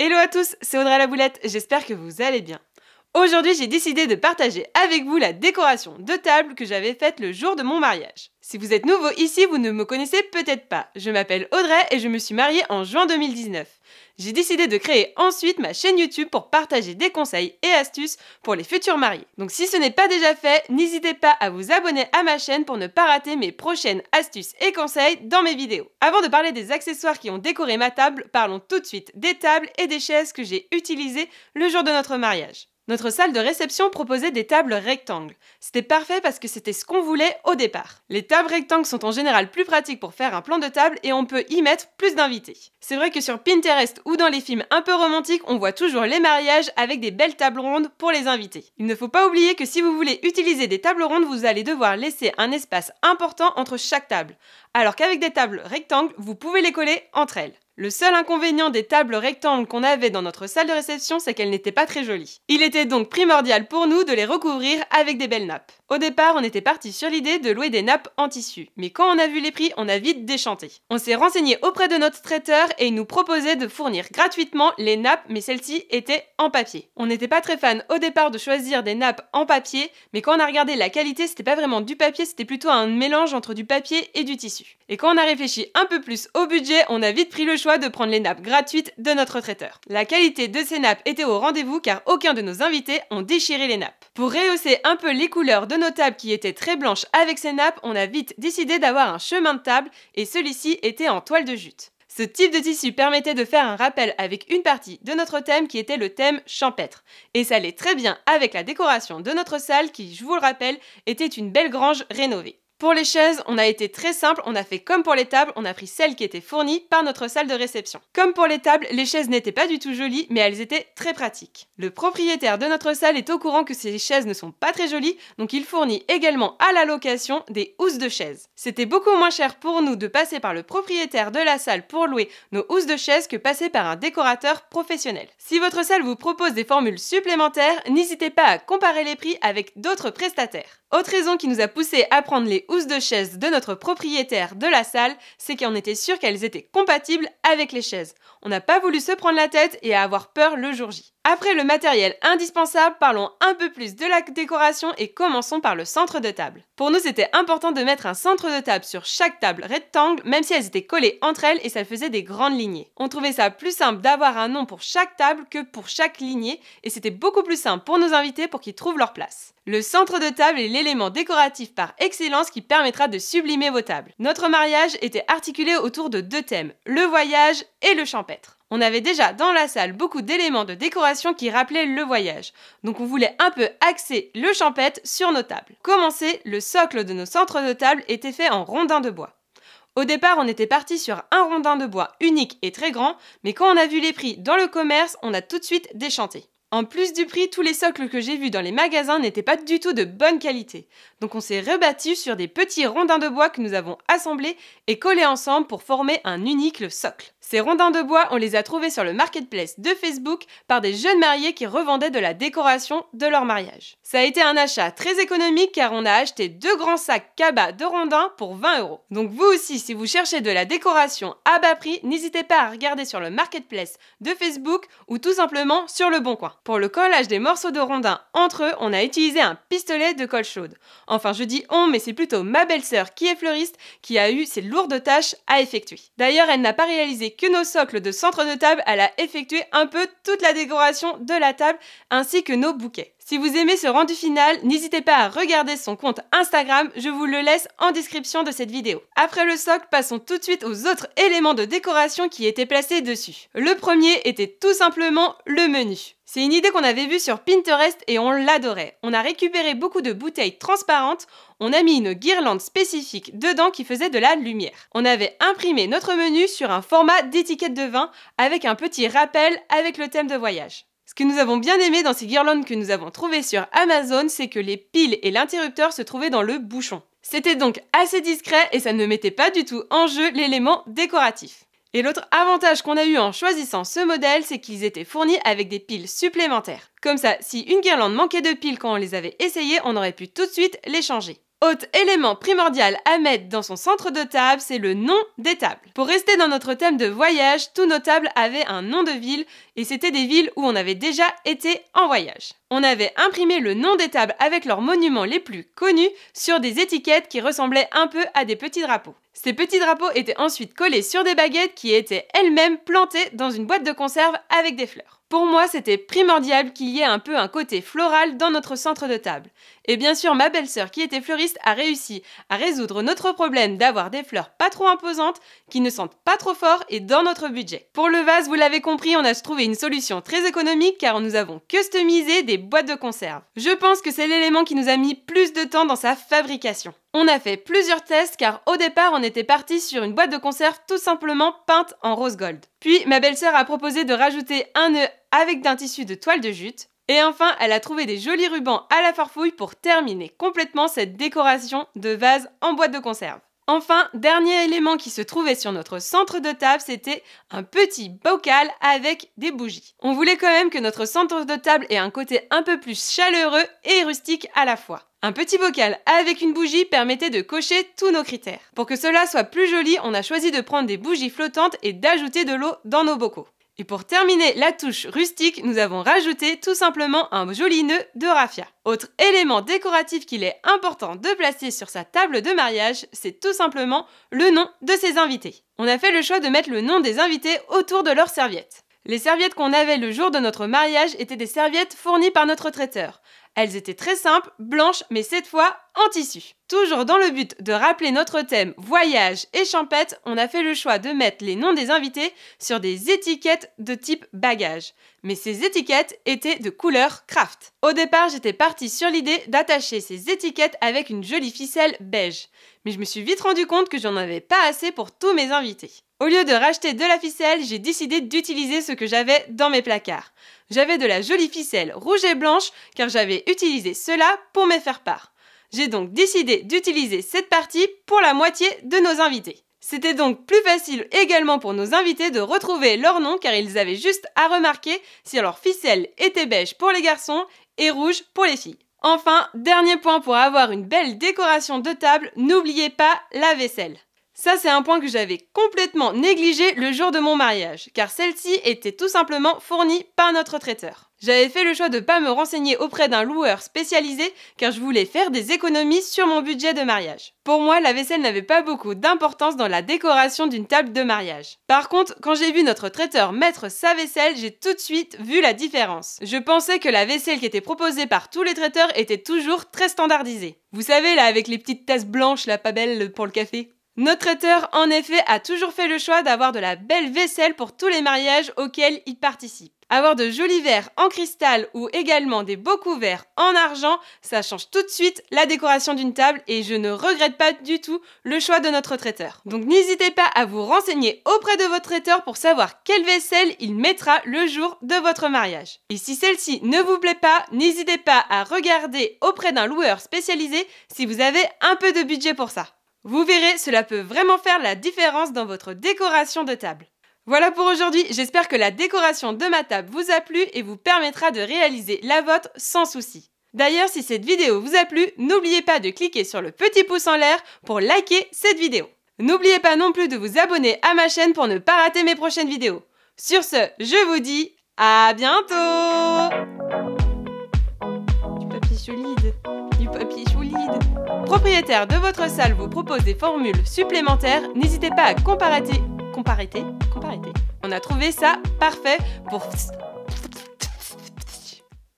Hello à tous, c'est Audrey la Boulette, j'espère que vous allez bien. Aujourd'hui, j'ai décidé de partager avec vous la décoration de table que j'avais faite le jour de mon mariage. Si vous êtes nouveau ici, vous ne me connaissez peut-être pas. Je m'appelle Audrey et je me suis mariée en juin 2019. J'ai décidé de créer ensuite ma chaîne YouTube pour partager des conseils et astuces pour les futurs mariés. Donc si ce n'est pas déjà fait, n'hésitez pas à vous abonner à ma chaîne pour ne pas rater mes prochaines astuces et conseils dans mes vidéos. Avant de parler des accessoires qui ont décoré ma table, parlons tout de suite des tables et des chaises que j'ai utilisées le jour de notre mariage. Notre salle de réception proposait des tables rectangles. C'était parfait parce que c'était ce qu'on voulait au départ. Les tables rectangles sont en général plus pratiques pour faire un plan de table et on peut y mettre plus d'invités. C'est vrai que sur Pinterest ou dans les films un peu romantiques, on voit toujours les mariages avec des belles tables rondes pour les invités. Il ne faut pas oublier que si vous voulez utiliser des tables rondes, vous allez devoir laisser un espace important entre chaque table. Alors qu'avec des tables rectangles, vous pouvez les coller entre elles. Le seul inconvénient des tables rectangles qu'on avait dans notre salle de réception, c'est qu'elles n'étaient pas très jolies. Il était donc primordial pour nous de les recouvrir avec des belles nappes. Au départ, on était parti sur l'idée de louer des nappes en tissu, mais quand on a vu les prix, on a vite déchanté. On s'est renseigné auprès de notre traiteur et il nous proposait de fournir gratuitement les nappes, mais celles-ci étaient en papier. On n'était pas très fan au départ de choisir des nappes en papier, mais quand on a regardé la qualité, c'était pas vraiment du papier, c'était plutôt un mélange entre du papier et du tissu. Et quand on a réfléchi un peu plus au budget, on a vite pris le choix de prendre les nappes gratuites de notre traiteur. La qualité de ces nappes était au rendez-vous car aucun de nos invités ont déchiré les nappes. Pour rehausser un peu les couleurs de nos tables qui étaient très blanches avec ces nappes, on a vite décidé d'avoir un chemin de table et celui-ci était en toile de jute. Ce type de tissu permettait de faire un rappel avec une partie de notre thème qui était le thème champêtre. Et ça allait très bien avec la décoration de notre salle qui, je vous le rappelle, était une belle grange rénovée. Pour les chaises, on a été très simple, on a fait comme pour les tables, on a pris celles qui étaient fournies par notre salle de réception. Comme pour les tables, les chaises n'étaient pas du tout jolies, mais elles étaient très pratiques. Le propriétaire de notre salle est au courant que ces chaises ne sont pas très jolies, donc il fournit également à la location des housses de chaises. C'était beaucoup moins cher pour nous de passer par le propriétaire de la salle pour louer nos housses de chaises que passer par un décorateur professionnel. Si votre salle vous propose des formules supplémentaires, n'hésitez pas à comparer les prix avec d'autres prestataires. Autre raison qui nous a poussé à prendre les housses de chaises de notre propriétaire de la salle, c'est qu'on était sûr qu'elles étaient compatibles avec les chaises. On n'a pas voulu se prendre la tête et avoir peur le jour J. Après le matériel indispensable, parlons un peu plus de la décoration et commençons par le centre de table. Pour nous, c'était important de mettre un centre de table sur chaque table rectangle, même si elles étaient collées entre elles et ça faisait des grandes lignées. On trouvait ça plus simple d'avoir un nom pour chaque table que pour chaque lignée et c'était beaucoup plus simple pour nos invités pour qu'ils trouvent leur place. Le centre de table est l'élément décoratif par excellence qui permettra de sublimer vos tables. Notre mariage était articulé autour de deux thèmes, le voyage et le champêtre. On avait déjà dans la salle beaucoup d'éléments de décoration qui rappelaient le voyage, donc on voulait un peu axer le champêtre sur nos tables. Commencer, le socle de nos centres de table était fait en rondins de bois. Au départ, on était parti sur un rondin de bois unique et très grand, mais quand on a vu les prix dans le commerce, on a tout de suite déchanté. En plus du prix, tous les socles que j'ai vus dans les magasins n'étaient pas du tout de bonne qualité. Donc on s'est rebattu sur des petits rondins de bois que nous avons assemblés et collés ensemble pour former un unique socle. Ces rondins de bois, on les a trouvés sur le marketplace de Facebook par des jeunes mariés qui revendaient de la décoration de leur mariage. Ça a été un achat très économique car on a acheté 2 grands sacs cabas de rondins pour 20 €. Donc vous aussi, si vous cherchez de la décoration à bas prix, n'hésitez pas à regarder sur le marketplace de Facebook ou tout simplement sur Le Bon Coin. Pour le collage des morceaux de rondins entre eux, on a utilisé un pistolet de colle chaude. Enfin, je dis on, mais c'est plutôt ma belle-sœur qui est fleuriste qui a eu ces lourdes tâches à effectuer. D'ailleurs, elle n'a pas réalisé que nos socles de centre de table, elle a effectué un peu toute la décoration de la table ainsi que nos bouquets. Si vous aimez ce rendu final, n'hésitez pas à regarder son compte Instagram, je vous le laisse en description de cette vidéo. Après le socle, passons tout de suite aux autres éléments de décoration qui étaient placés dessus. Le premier était tout simplement le menu. C'est une idée qu'on avait vue sur Pinterest et on l'adorait. On a récupéré beaucoup de bouteilles transparentes, on a mis une guirlande spécifique dedans qui faisait de la lumière. On avait imprimé notre menu sur un format d'étiquette de vin avec un petit rappel avec le thème de voyage. Ce que nous avons bien aimé dans ces guirlandes que nous avons trouvées sur Amazon, c'est que les piles et l'interrupteur se trouvaient dans le bouchon. C'était donc assez discret et ça ne mettait pas du tout en jeu l'élément décoratif. Et l'autre avantage qu'on a eu en choisissant ce modèle, c'est qu'ils étaient fournis avec des piles supplémentaires. Comme ça, si une guirlande manquait de piles quand on les avait essayées, on aurait pu tout de suite les changer. Autre élément primordial à mettre dans son centre de table, c'est le nom des tables. Pour rester dans notre thème de voyage, tous nos tables avaient un nom de ville et c'était des villes où on avait déjà été en voyage. On avait imprimé le nom des tables avec leurs monuments les plus connus sur des étiquettes qui ressemblaient un peu à des petits drapeaux. Ces petits drapeaux étaient ensuite collés sur des baguettes qui étaient elles-mêmes plantées dans une boîte de conserve avec des fleurs. Pour moi, c'était primordial qu'il y ait un peu un côté floral dans notre centre de table. Et bien sûr, ma belle-sœur qui était fleuriste a réussi à résoudre notre problème d'avoir des fleurs pas trop imposantes, qui ne sentent pas trop fort et dans notre budget. Pour le vase, vous l'avez compris, on a trouvé une solution très économique car nous avons customisé des boîtes de conserve. Je pense que c'est l'élément qui nous a mis plus de temps dans sa fabrication. On a fait plusieurs tests car au départ on était parti sur une boîte de conserve tout simplement peinte en rose gold. Puis ma belle-sœur a proposé de rajouter un nœud avec d'un tissu de toile de jute. Et enfin, elle a trouvé des jolis rubans à la farfouille pour terminer complètement cette décoration de vase en boîte de conserve. Enfin, dernier élément qui se trouvait sur notre centre de table, c'était un petit bocal avec des bougies. On voulait quand même que notre centre de table ait un côté un peu plus chaleureux et rustique à la fois. Un petit bocal avec une bougie permettait de cocher tous nos critères. Pour que cela soit plus joli, on a choisi de prendre des bougies flottantes et d'ajouter de l'eau dans nos bocaux. Et pour terminer la touche rustique, nous avons rajouté tout simplement un joli nœud de raffia. Autre élément décoratif qu'il est important de placer sur sa table de mariage, c'est tout simplement le nom de ses invités. On a fait le choix de mettre le nom des invités autour de leurs serviettes. Les serviettes qu'on avait le jour de notre mariage étaient des serviettes fournies par notre traiteur. Elles étaient très simples, blanches, mais cette fois en tissu. Toujours dans le but de rappeler notre thème voyage et champêtre, on a fait le choix de mettre les noms des invités sur des étiquettes de type bagage. Mais ces étiquettes étaient de couleur craft. Au départ, j'étais partie sur l'idée d'attacher ces étiquettes avec une jolie ficelle beige. Mais je me suis vite rendu compte que j'en avais pas assez pour tous mes invités. Au lieu de racheter de la ficelle, j'ai décidé d'utiliser ce que j'avais dans mes placards. J'avais de la jolie ficelle rouge et blanche car j'avais utilisé cela pour mes faire-part. J'ai donc décidé d'utiliser cette partie pour la moitié de nos invités. C'était donc plus facile également pour nos invités de retrouver leur nom car ils avaient juste à remarquer si leur ficelle était beige pour les garçons et rouge pour les filles. Enfin, dernier point pour avoir une belle décoration de table, n'oubliez pas la vaisselle. Ça, c'est un point que j'avais complètement négligé le jour de mon mariage, car celle-ci était tout simplement fournie par notre traiteur. J'avais fait le choix de ne pas me renseigner auprès d'un loueur spécialisé, car je voulais faire des économies sur mon budget de mariage. Pour moi, la vaisselle n'avait pas beaucoup d'importance dans la décoration d'une table de mariage. Par contre, quand j'ai vu notre traiteur mettre sa vaisselle, j'ai tout de suite vu la différence. Je pensais que la vaisselle qui était proposée par tous les traiteurs était toujours très standardisée. Vous savez, là, avec les petites tasses blanches, là, pas belles pour le café. Notre traiteur, en effet, a toujours fait le choix d'avoir de la belle vaisselle pour tous les mariages auxquels il participe. Avoir de jolis verres en cristal ou également des beaux couverts en argent, ça change tout de suite la décoration d'une table et je ne regrette pas du tout le choix de notre traiteur. Donc n'hésitez pas à vous renseigner auprès de votre traiteur pour savoir quelle vaisselle il mettra le jour de votre mariage. Et si celle-ci ne vous plaît pas, n'hésitez pas à regarder auprès d'un loueur spécialisé si vous avez un peu de budget pour ça. Vous verrez, cela peut vraiment faire la différence dans votre décoration de table. Voilà pour aujourd'hui, j'espère que la décoration de ma table vous a plu et vous permettra de réaliser la vôtre sans souci. D'ailleurs, si cette vidéo vous a plu, n'oubliez pas de cliquer sur le petit pouce en l'air pour liker cette vidéo. N'oubliez pas non plus de vous abonner à ma chaîne pour ne pas rater mes prochaines vidéos. Sur ce, je vous dis à bientôt! Du papier solide, du papier solide. Propriétaire de votre salle vous propose des formules supplémentaires, n'hésitez pas à comparer. On a trouvé ça parfait pour